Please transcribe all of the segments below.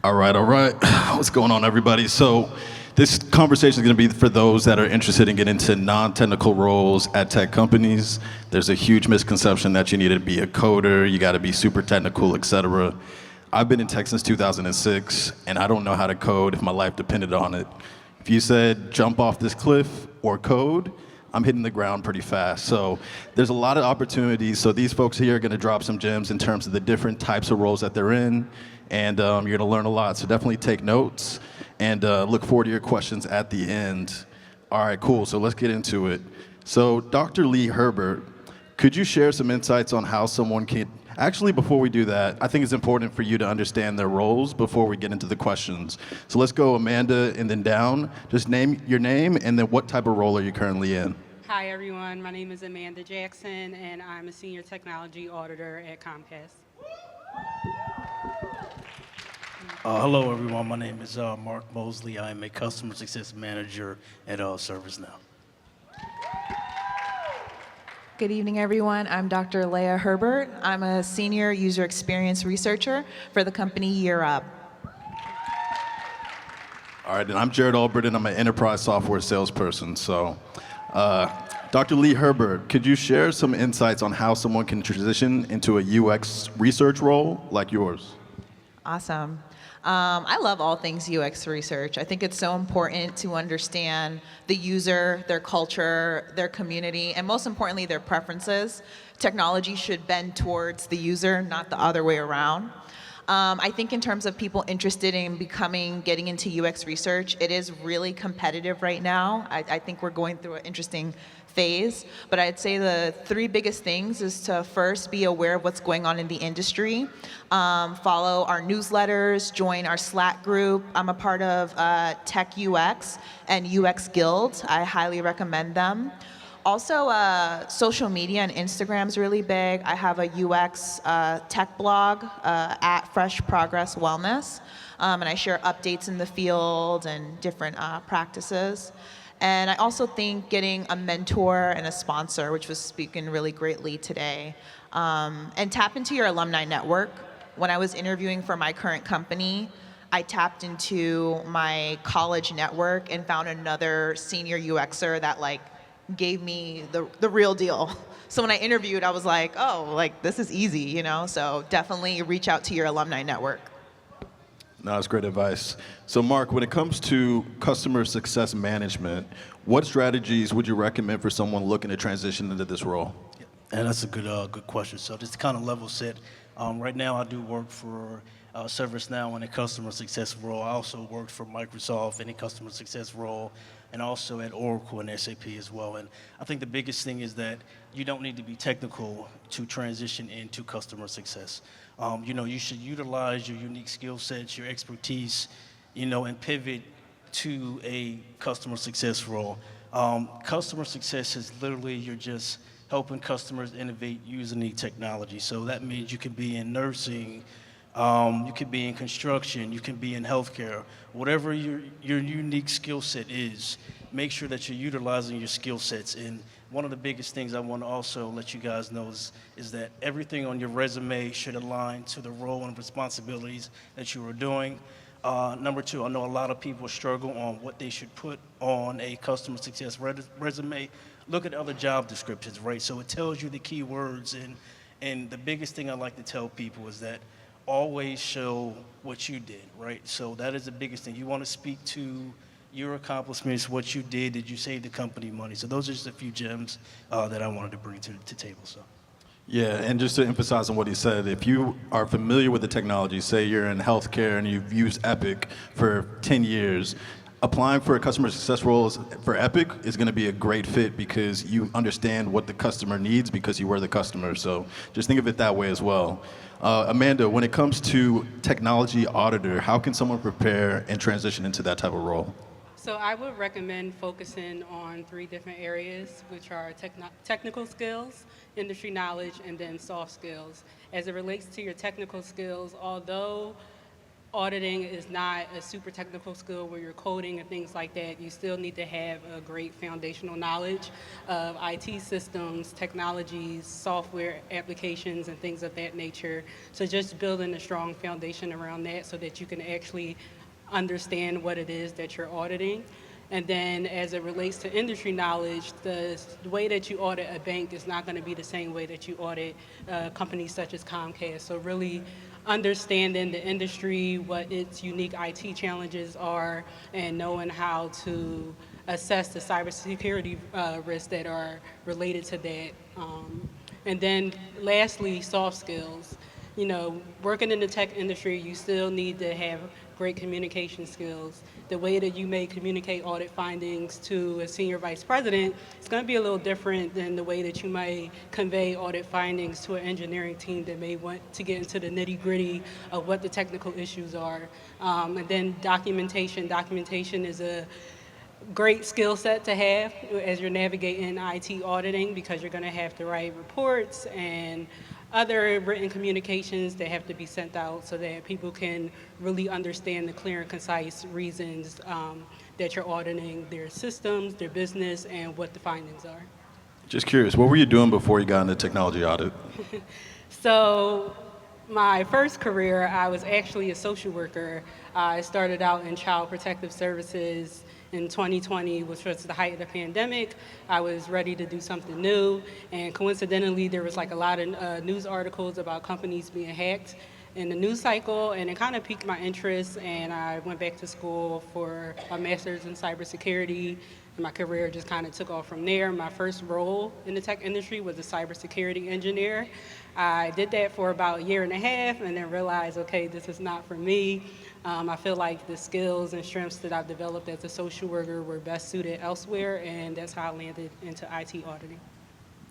All right, all right. What's going on, everybody? So this conversation is going to be for those that are interested in getting into non-technical roles at tech companies. There's a huge misconception that you need to be a coder, you got to be super technical, etc. I've been in tech since 2006, and I don't know how to code if my life depended on it. If you said jump off this cliff or code, I'm hitting the ground pretty fast. So there's a lot of opportunities. So these folks here are going to drop some gems in terms of the different types of roles that they're in, and you're going to learn a lot. So definitely take notes, and look forward to your questions at the end. All right, cool. So let's get into it. So Dr. Lea Herbert, could you share some insights on how someone can... Actually, before we do that, I think it's important for you to understand their roles before we get into the questions. So let's go Amanda and then down. Just name your name and then what type of role are you currently in? Hi, everyone. My name is Amanda Jackson, and I'm a senior technology auditor at Comcast. Hello, everyone. My name is Mark Mosley. I am a customer success manager at ServiceNow. Good evening, everyone. I'm Dr. Lea Herbert. I'm a senior user experience researcher for the company YearUp. All right, and I'm Jarrett, and I'm an enterprise software salesperson. So, Dr. Lea Herbert, could you share some insights on how someone can transition into a UX research role like yours? Awesome. I love all things UX research. I think it's so important to understand the user, their culture, their community, and most importantly, their preferences. Technology should bend towards the user, not the other way around. I think in terms of people interested in getting into UX research, it is really competitive right now. I think we're going through an interesting phase, but I'd say the three biggest things is to first be aware of what's going on in the industry, follow our newsletters, join our Slack group. I'm a part of Tech UX and UX Guild. I highly recommend them. Also, social media and Instagram is really big. I have a UX tech blog at Fresh Progress Wellness, and I share updates in the field and different practices. And I also think getting a mentor and a sponsor, which was speaking really greatly today, and tap into your alumni network. When I was interviewing for my current company, I tapped into my college network and found another senior UXer that gave me the real deal. So when I interviewed, I was like, oh, this is easy, So definitely reach out to your alumni network. No, that's great advice. So Mark, when it comes to customer success management, what strategies would you recommend for someone looking to transition into this role? And that's a good question. So just to kind of level set, right now I do work for ServiceNow in a customer success role. I also worked for Microsoft in a customer success role, and also at Oracle and SAP as well. And I think the biggest thing is that you don't need to be technical to transition into customer success. You should utilize your unique skill sets, your expertise, and pivot to a customer success role. Customer success is literally you're just helping customers innovate using the technology. So that means you can be in nursing, you can be in construction, you can be in healthcare. Whatever your unique skill set is, make sure that you're utilizing your skill sets. And one of the biggest things I want to also let you guys know is that everything on your resume should align to the role and responsibilities that you are doing. Number two, I know a lot of people struggle on what they should put on a customer success resume. Look at other job descriptions, right? So it tells you the key words, and the biggest thing I like to tell people is that always show what you did, right? So that is the biggest thing. You want to speak to your accomplishments, what you did you save the company money? So those are just a few gems that I wanted to bring to the table. So. Yeah, and just to emphasize on what he said, if you are familiar with the technology, say you're in healthcare and you've used Epic for 10 years, applying for a customer success role for Epic is going to be a great fit because you understand what the customer needs because you were the customer. So just think of it that way as well. Amanda, when it comes to technology auditor, how can someone prepare and transition into that type of role? So I would recommend focusing on three different areas, which are technical skills, industry knowledge, and then soft skills. As it relates to your technical skills, although auditing is not a super technical skill where you're coding and things like that. You still need to have a great foundational knowledge of IT systems, technologies, software applications, and things of that nature. So just building a strong foundation around that so that you can actually understand what it is that you're auditing. And then as it relates to industry knowledge, the way that you audit a bank is not going to be the same way that you audit companies such as Comcast. So really understanding the industry, what its unique IT challenges are, and knowing how to assess the cybersecurity risks that are related to that. And then lastly, soft skills. You know, working in the tech industry, you still need to have great communication skills. The way that you may communicate audit findings to a senior vice president is going to be a little different than the way that you might convey audit findings to an engineering team that may want to get into the nitty-gritty of what the technical issues are. And then documentation. Documentation is a great skill set to have as you're navigating IT auditing, because you're going to have to write reports and other written communications that have to be sent out so that people can really understand the clear and concise reasons that you're auditing their systems, their business, and what the findings are. Just curious, what were you doing before you got into technology audit? So my first career, I was actually a social worker. I started out in child protective services in 2020, which was the height of the pandemic. I was ready to do something new, and coincidentally, there was like a lot of news articles about companies being hacked in the news cycle, and it kind of piqued my interest, and I went back to school for a master's in cybersecurity, and my career just kind of took off from there. My first role in the tech industry was a cybersecurity engineer. I did that for about a year and a half, and then realized, okay, this is not for me. I feel like the skills and strengths that I've developed as a social worker were best suited elsewhere, and that's how I landed into IT auditing.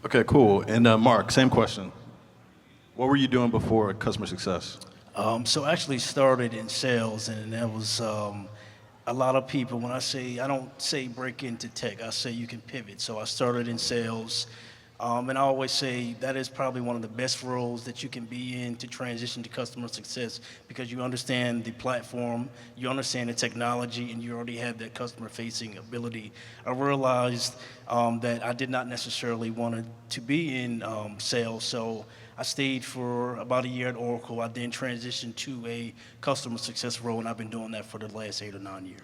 Okay, cool. And Mark, same question. What were you doing before customer success? So I actually started in sales, and that was a lot of people. When I don't say break into tech, I say you can pivot. So I started in sales. And I always say that is probably one of the best roles that you can be in to transition to customer success, because you understand the platform, you understand the technology, and you already have that customer-facing ability. I realized that I did not necessarily want to be in sales, so I stayed for about a year at Oracle. I then transitioned to a customer success role, and I've been doing that for the last 8 or 9 years.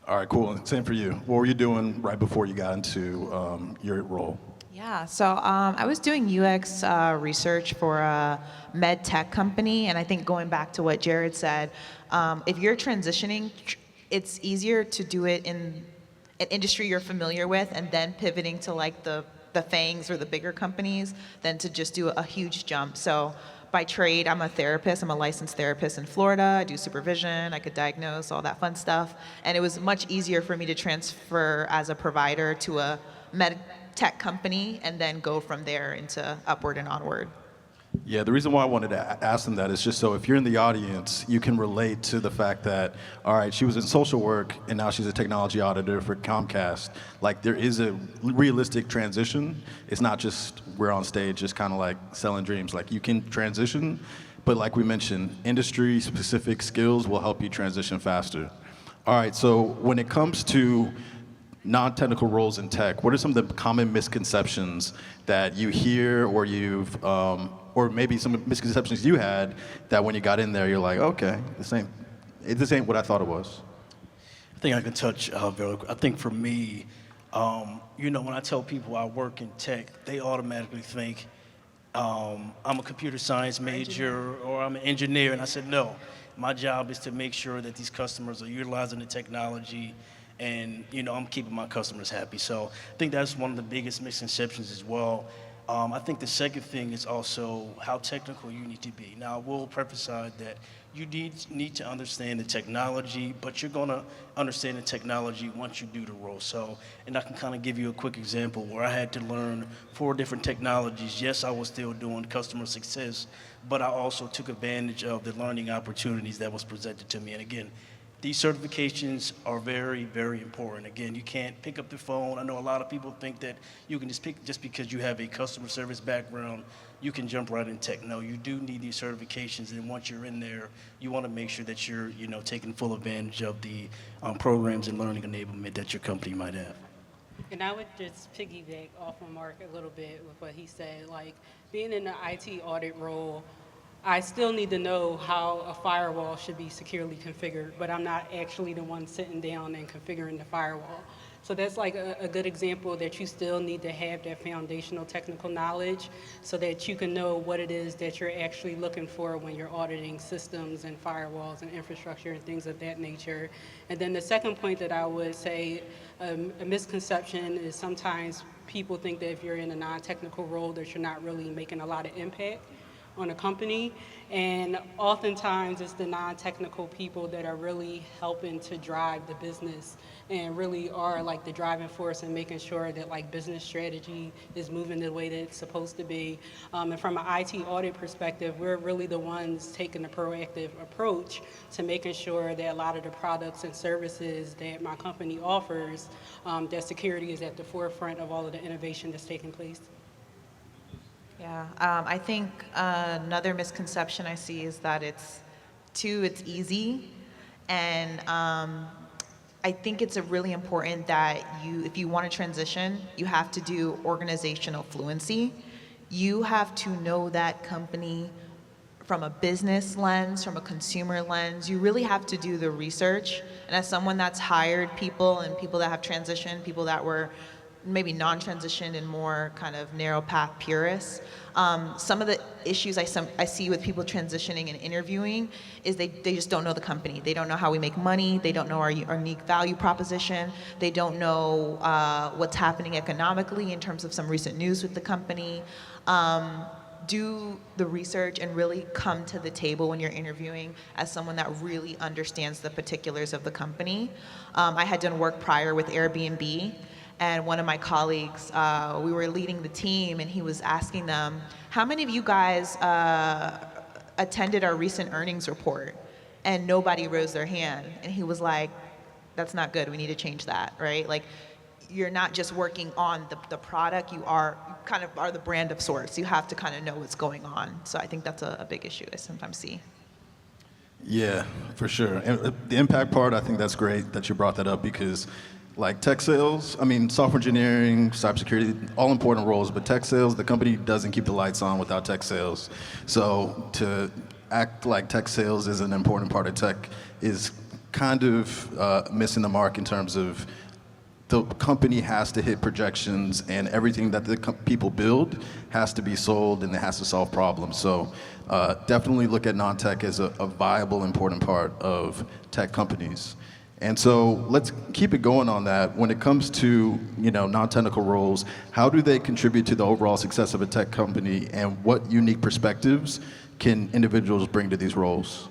All right, cool. Same for you. What were you doing right before you got into your role? Yeah, so I was doing UX research for a med tech company, and I think going back to what Jarrett said, if you're transitioning, it's easier to do it in an industry you're familiar with and then pivoting to like the FANGs or the bigger companies than to just do a huge jump. So by trade, I'm a therapist. I'm a licensed therapist in Florida. I do supervision. I could diagnose, all that fun stuff. And it was much easier for me to transfer as a provider to a med tech company and then go from there into upward and onward. Yeah, the reason why I wanted to ask them that is just so if you're in the audience, you can relate to the fact that, all right, she was in social work and now she's a technology auditor for Comcast. Like, there is a realistic transition. It's not just we're on stage just kind of like selling dreams. Like, you can transition, but like we mentioned, industry-specific skills will help you transition faster. All right, so when it comes to non-technical roles in tech, what are some of the common misconceptions that you hear, or or maybe some misconceptions you had that when you got in there, you're like, okay, this ain't what I thought it was? I think I can touch very quick. I think for me, when I tell people I work in tech, they automatically think I'm a computer science major or I'm an engineer, and I said, no, my job is to make sure that these customers are utilizing the technology, and I'm keeping my customers happy. So I think that's one of the biggest misconceptions as well. I think the second thing is also how technical you need to be. Now, I will preface that you need to understand the technology, but you're going to understand the technology once you do the role. So, and I can kind of give you a quick example where I had to learn 4 different technologies. Yes, I was still doing customer success, but I also took advantage of the learning opportunities that was presented to me. And again, these certifications are very, very important. Again, you can't pick up the phone. I know a lot of people think that you can just because you have a customer service background, you can jump right in tech. No, you do need these certifications, and once you're in there, you want to make sure that you're, taking full advantage of the programs and learning enablement that your company might have. And I would just piggyback off of Mark a little bit with what he said. Like, being in the IT audit role, I still need to know how a firewall should be securely configured, but I'm not actually the one sitting down and configuring the firewall. So that's like a good example that you still need to have that foundational technical knowledge so that you can know what it is that you're actually looking for when you're auditing systems and firewalls and infrastructure and things of that nature. And then the second point that I would say, a misconception is sometimes people think that if you're in a non-technical role that you're not really making a lot of impact on a company, and oftentimes it's the non-technical people that are really helping to drive the business and really are like the driving force in making sure that like business strategy is moving the way that it's supposed to be. And from an IT audit perspective, we're really the ones taking a proactive approach to making sure that a lot of the products and services that my company offers, that security is at the forefront of all of the innovation that's taking place. Yeah, I think another misconception I see is that it's easy, and I think it's really important that if you want to transition, you have to do organizational fluency. You have to know that company from a business lens, from a consumer lens. You really have to do the research, and as someone that's hired people and people that have transitioned, people that were maybe non-transitioned and more kind of narrow path purists. Some of the issues I see with people transitioning and interviewing is they just don't know the company. They don't know how we make money. They don't know our unique value proposition. They don't know what's happening economically in terms of some recent news with the company. Do the research and really come to the table when you're interviewing as someone that really understands the particulars of the company. I had done work prior with Airbnb, and one of my colleagues, we were leading the team, and he was asking them, how many of you guys attended our recent earnings report? And nobody rose their hand. And he was like, that's not good. We need to change that, right? Like, you're not just working on the product, you kind of are the brand of sorts. You have to kind of know what's going on. So I think that's a big issue I sometimes see. Yeah, for sure. And the impact part, I think that's great that you brought that up because like tech sales, software engineering, cybersecurity, all important roles, but tech sales, the company doesn't keep the lights on without tech sales. So to act like tech sales is an important part of tech is kind of missing the mark in terms of the company has to hit projections and everything that the people build has to be sold and it has to solve problems. So definitely look at non-tech as a viable, important part of tech companies. And so let's keep it going on that. When it comes to non-technical roles, how do they contribute to the overall success of a tech company, and what unique perspectives can individuals bring to these roles?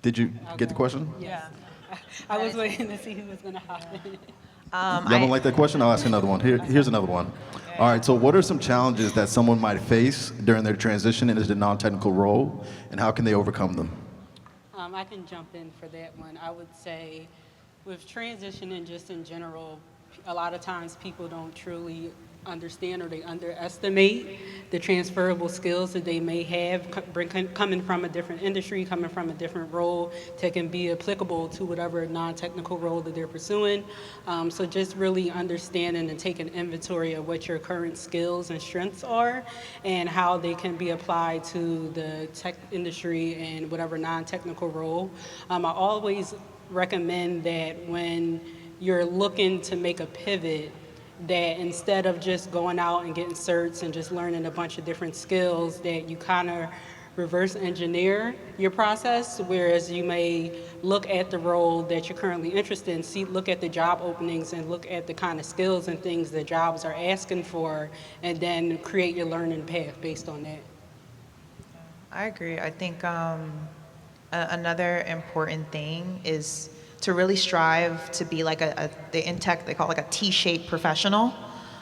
Did you get the question? Yeah. I was waiting to see who was going to hop in. Y'all don't like that question? I'll ask another one. Here's another one. All right, so what are some challenges that someone might face during their transition into the non-technical role, and how can they overcome them? I can jump in for that one. I would say with transitioning just in general, a lot of times people don't truly understand or they underestimate the transferable skills that they may have coming from a different industry, coming from a different role that can be applicable to whatever non-technical role that they're pursuing. So just really understanding and taking inventory of what your current skills and strengths are and how they can be applied to the tech industry and whatever non-technical role. I always recommend that when you're looking to make a pivot, that instead of just going out and getting certs and just learning a bunch of different skills, that you kind of reverse engineer your process, whereas you may look at the role that you're currently interested in, look at the job openings and look at the kind of skills and things that jobs are asking for, and then create your learning path based on that. I agree. I think another important thing is to really strive to be like in tech, they call it like a T-shaped professional.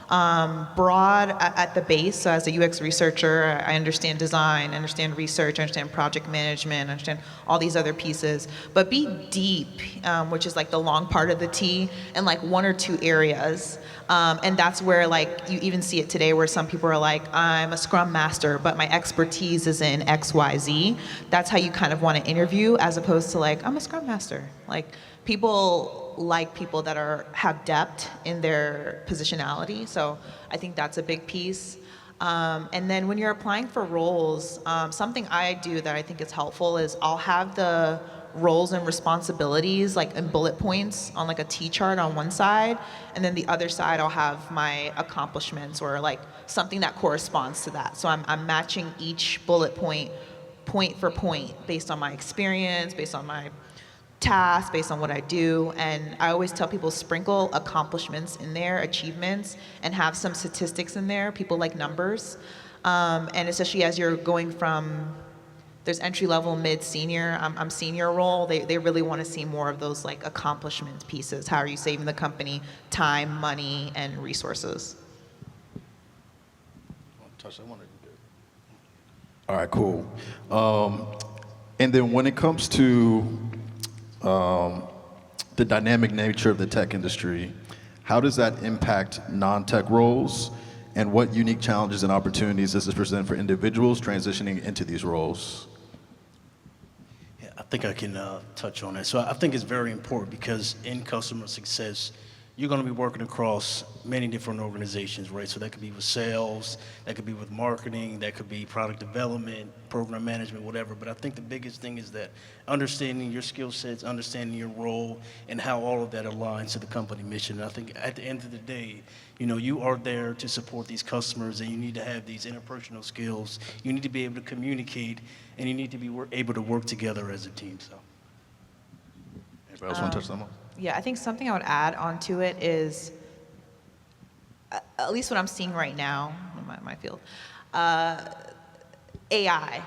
Broad at the base. So as a UX researcher, I understand design, I understand research, I understand project management, I understand all these other pieces. But be deep, which is like the long part of the T, in like one or two areas. And that's where like you even see it today where some people are like, I'm a Scrum Master, but my expertise is in X, Y, Z. That's how you kind of want to interview, as opposed to like, I'm a Scrum Master. Like, people like people that have depth in their positionality. So I think that's a big piece. And then when you're applying for roles, something I do that I think is helpful is I'll have the roles and responsibilities like in bullet points on like a T-chart on one side, and then the other side I'll have my accomplishments or like something that corresponds to that. So I'm matching each bullet point for point based on my experience, based on my task, based on what I do. And I always tell people sprinkle accomplishments in there, achievements, and have some statistics in there. People like numbers. And especially as you're going from, there's entry level, mid, senior, I'm senior role, they really want to see more of those like accomplishment pieces. How are you saving the company time, money, and resources? All right, cool. And then when it comes to the dynamic nature of the tech industry, how does that impact non-tech roles, and what unique challenges and opportunities does this present for individuals transitioning into these roles? Yeah, I think I can touch on that. So I think it's very important because in customer success, you're going to be working across many different organizations, right? So that could be with sales, that could be with marketing, that could be product development, program management, whatever. But I think the biggest thing is that understanding your skill sets, understanding your role, and how all of that aligns to the company mission. And I think at the end of the day, you know, you are there to support these customers, and you need to have these interpersonal skills. You need to be able to communicate, and you need to be able to work together as a team. So. Anybody else want to touch something? Yeah, I think something I would add onto it is, at least what I'm seeing right now in my field, AI,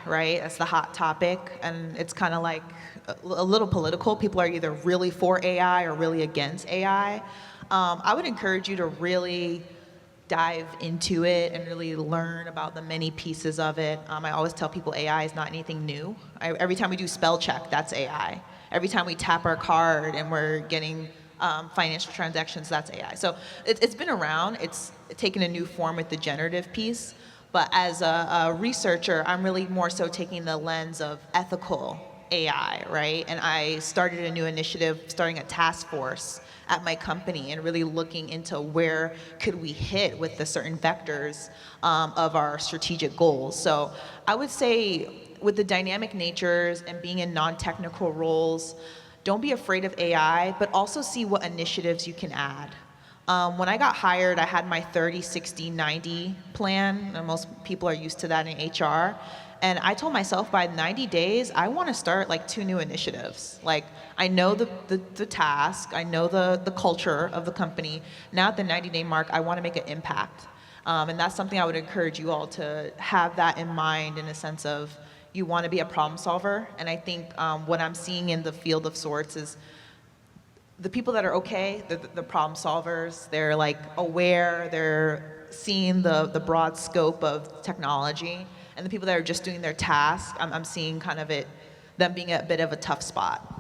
right? That's the hot topic, and it's kind of like a little political. People are either really for AI or really against AI. I would encourage you to really dive into it and really learn about the many pieces of it. I always tell people AI is not anything new. Every time we do spell check, that's AI. Every time we tap our card and we're getting financial transactions, that's AI. So it's been around. It's taken a new form with the generative piece. But as a researcher, I'm really more so taking the lens of ethical AI, right? And I started a new initiative, starting a task force at my company and really looking into where could we hit with the certain vectors of our strategic goals. So I would say with the dynamic natures and being in non-technical roles, don't be afraid of AI, but also see what initiatives you can add. When I got hired, I had my 30, 60, 90 plan, and most people are used to that in HR. And I told myself by 90 days, I want to start like 2 new initiatives. Like, I know the task, I know the culture of the company. Now at the 90-day mark, I want to make an impact. And that's something I would encourage you all to have that in mind, in a sense of you want to be a problem solver. And I think what I'm seeing in the field of sorts is the people that are okay, the problem solvers, they're like aware, they're seeing the broad scope of technology. And the people that are just doing their task, I'm seeing kind of them being a bit of a tough spot.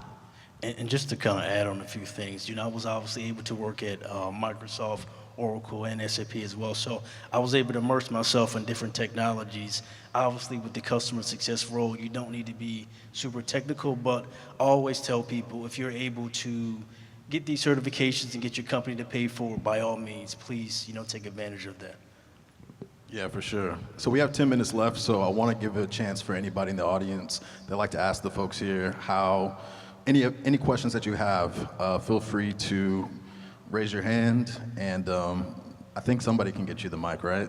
And just to kind of add on a few things, you know, I was obviously able to work at Microsoft, Oracle, and SAP as well. So I was able to immerse myself in different technologies. Obviously, with the customer success role, you don't need to be super technical, but I always tell people, if you're able to get these certifications and get your company to pay for it, by all means, please, you know, take advantage of that. Yeah, for sure. So we have 10 minutes left, so I want to give a chance for anybody in the audience that'd like to ask the folks here how, any questions that you have, feel free to raise your hand, and I think somebody can get you the mic, right?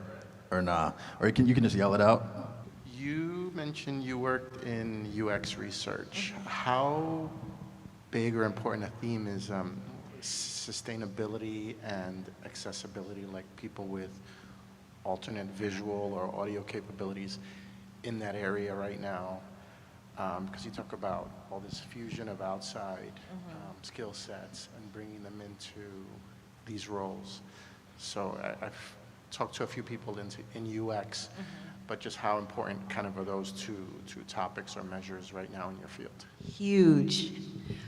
Or not? Or you can just yell it out. You mentioned you worked in UX research. How big or important a theme is sustainability and accessibility, like people with alternate visual or audio capabilities in that area right now? Because you talk about all this fusion of outside skill sets and bringing them into these roles. So talked to a few people in UX, but just how important kind of are those two topics or measures right now in your field? Huge.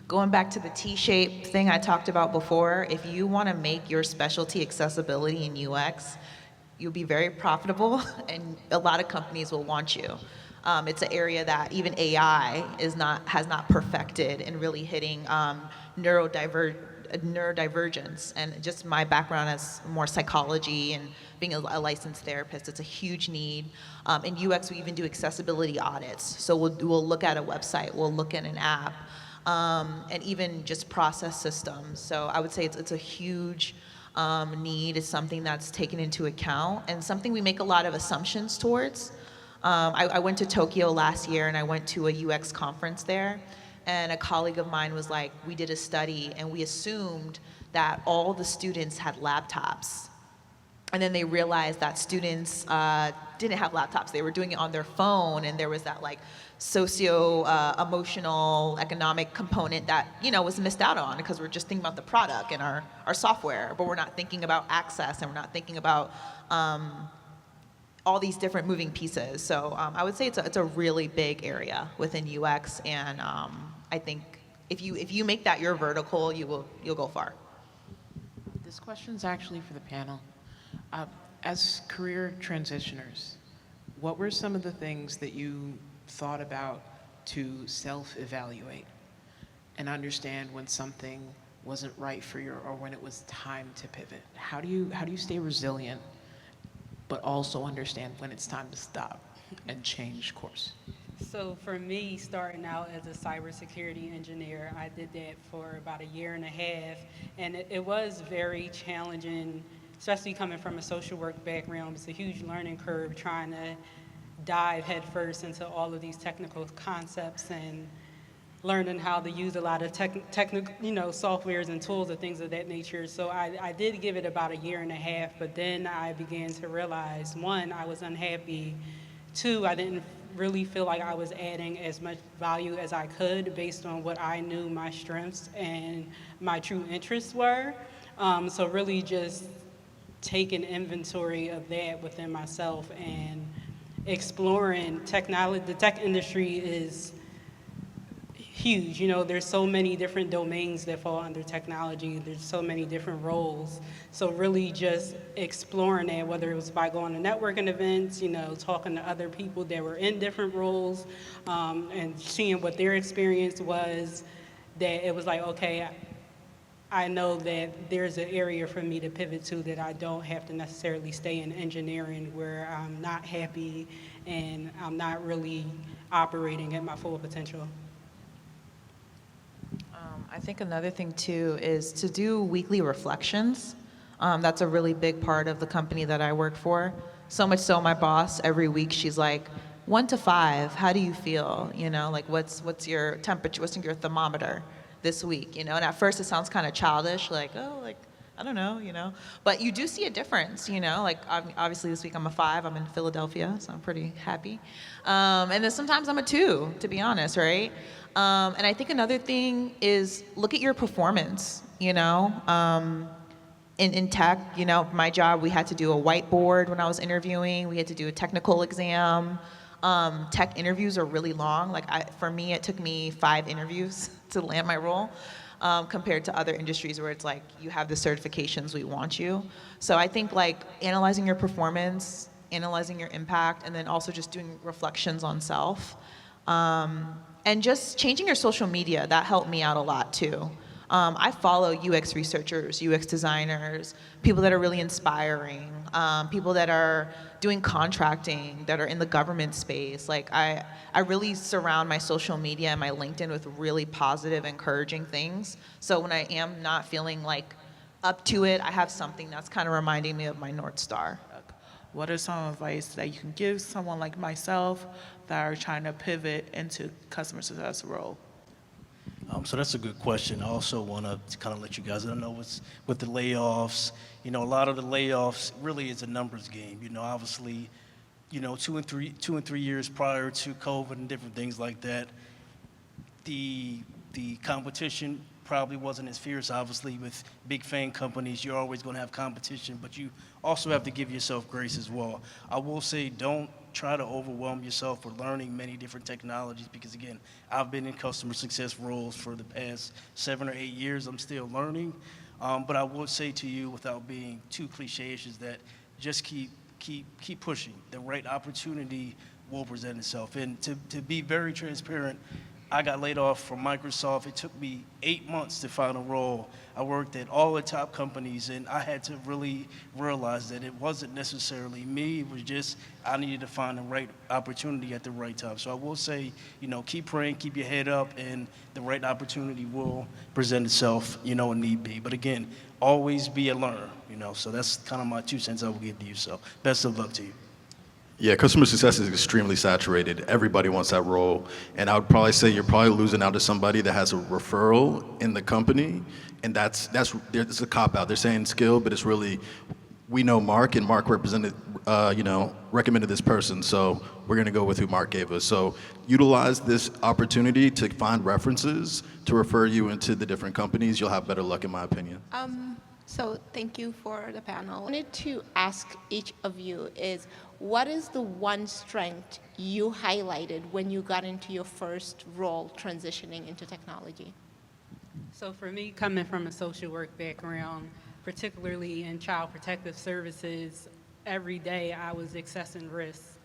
Going back to the T-shaped thing I talked about before, if you want to make your specialty accessibility in UX, you'll be very profitable, and a lot of companies will want you. It's an area that even AI has not perfected in really hitting neurodivergence. And just my background as more psychology and being a licensed therapist, it's a huge need. In UX, we even do accessibility audits. So we'll look at a website, we'll look at an app, and even just process systems. So I would say it's a huge need. It's something that's taken into account and something we make a lot of assumptions towards. I went to Tokyo last year and I went to a UX conference there, and a colleague of mine was like, we did a study and we assumed that all the students had laptops. And then they realized that students didn't have laptops. They were doing it on their phone, and there was that like socio-emotional economic component that, was missed out on because we're just thinking about the product and our software, but we're not thinking about access, and we're not thinking about all these different moving pieces. So I would say it's a really big area within UX, and I think if you make that your vertical, you'll go far. This question's actually for the panel. As career transitioners, what were some of the things that you thought about to self-evaluate and understand when something wasn't right for you or when it was time to pivot? How do you stay resilient but also understand when it's time to stop and change course? So for me, starting out as a cybersecurity engineer, I did that for about a year and a half, and it was very challenging, especially coming from a social work background. It's a huge learning curve trying to dive headfirst into all of these technical concepts and learning how to use a lot of technical, softwares and tools and things of that nature. So I did give it about a year and a half, but then I began to realize, one, I was unhappy. Two, I didn't really feel like I was adding as much value as I could based on what I knew my strengths and my true interests were. So really just taking inventory of that within myself and exploring technology. The tech industry is huge. There's so many different domains that fall under technology. There's so many different roles. So really just exploring that, whether it was by going to networking events, talking to other people that were in different roles, and seeing what their experience was, that it was like, okay, I know that there's an area for me to pivot to, that I don't have to necessarily stay in engineering where I'm not happy and I'm not really operating at my full potential. I think another thing too is to do weekly reflections. That's a really big part of the company that I work for. So much so, my boss, every week, she's like, 1 to 5, how do you feel? Like what's your temperature, what's your thermometer this week? And at first it sounds kind of childish, like, oh, like, I don't know, but you do see a difference, like obviously this week I'm a 5, I'm in Philadelphia, so I'm pretty happy. And then sometimes I'm a 2, to be honest, right? And I think another thing is look at your performance, in tech, my job, we had to do a whiteboard when I was interviewing, we had to do a technical exam. Tech interviews are really long. For me, it took me 5 interviews to land my role. Compared to other industries where it's like, you have the certifications, we want you. So I think analyzing your performance, analyzing your impact, and then also just doing reflections on self. And just changing your social media, that helped me out a lot too. I follow UX researchers, UX designers, people that are really inspiring, people that are doing contracting, that are in the government space. I really surround my social media and my LinkedIn with really positive, encouraging things. So when I am not feeling up to it, I have something that's kind of reminding me of my North Star. What are some advice that you can give someone like myself that are trying to pivot into customer success role? So that's a good question. I also want to kind of let you guys know with the layoffs. A lot of the layoffs really is a numbers game. Obviously, 2 and 3 years prior to COVID and different things like that, the competition probably wasn't as fierce. Obviously, with big FAANG companies, you're always going to have competition, but you also have to give yourself grace as well. I will say, don't try to overwhelm yourself with learning many different technologies, because again, I've been in customer success roles for the past 7 or 8 years. I'm still learning, but I would say to you, without being too cliche-ish, is that just keep pushing. The right opportunity will present itself. And to be very transparent, I got laid off from Microsoft. It took me 8 months to find a role. I worked at all the top companies, and I had to really realize that it wasn't necessarily me. It was just I needed to find the right opportunity at the right time. So I will say, keep praying, keep your head up, and the right opportunity will present itself, when need be. But again, always be a learner, So that's kind of my 2 cents I will give to you. So best of luck to you. Yeah, customer success is extremely saturated. Everybody wants that role. And I would probably say you're probably losing out to somebody that has a referral in the company. And that's a cop-out. They're saying skill, but it's really, we know Mark, and Mark recommended this person, so we're gonna go with who Mark gave us. So utilize this opportunity to find references to refer you into the different companies. You'll have better luck, in my opinion. So thank you for the panel. I wanted to ask each of you is, what is the one strength you highlighted when you got into your first role transitioning into technology? So for me, coming from a social work background, particularly in child protective services, every day I was accessing risks.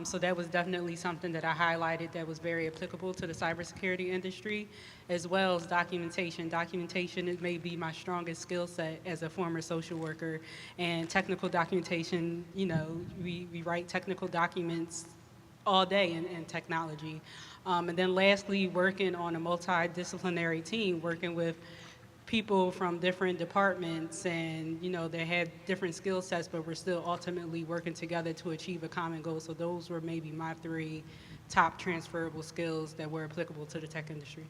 So that was definitely something that I highlighted that was very applicable to the cybersecurity industry, as well as documentation. Documentation may be my strongest skill set as a former social worker, and technical documentation, we write technical documents all day in technology. And then lastly, working on a multidisciplinary team, working with people from different departments, and they had different skill sets, but we're still ultimately working together to achieve a common goal. So those were maybe my 3 top transferable skills that were applicable to the tech industry.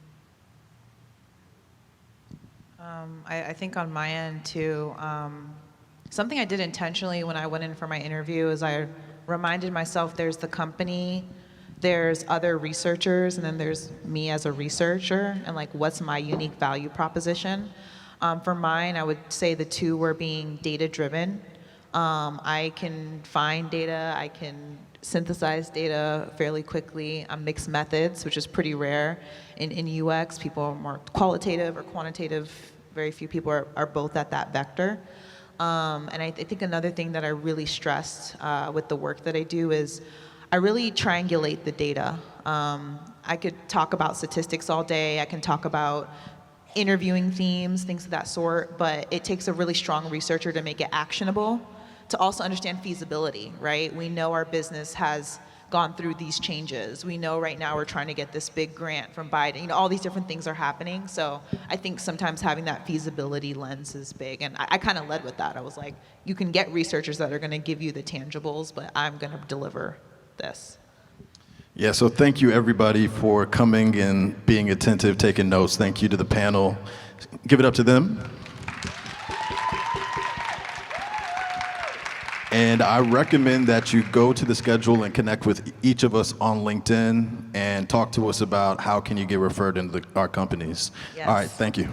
I think on my end too, something I did intentionally when I went in for my interview is I reminded myself there's the company, there's other researchers, and then there's me as a researcher, and what's my unique value proposition. For mine, I would say the 2 were being data-driven. I can find data, I can synthesize data fairly quickly. I'm mixed methods, which is pretty rare in UX. People are more qualitative or quantitative. Very few people are both at that vector. And I think another thing that I really stressed with the work that I do is I really triangulate the data. I could talk about statistics all day. I can talk about interviewing themes, things of that sort, but it takes a really strong researcher to make it actionable, to also understand feasibility, right? We know our business has gone through these changes. We know right now we're trying to get this big grant from Biden. All these different things are happening. So I think sometimes having that feasibility lens is big. And I kind of led with that. I was like, you can get researchers that are going to give you the tangibles, but I'm going to deliver this. Yeah, so thank you everybody for coming and being attentive, taking notes. Thank you to the panel. Give it up to them. And I recommend that you go to the schedule and connect with each of us on LinkedIn and talk to us about how can you get referred into our companies. Yes. All right, thank you.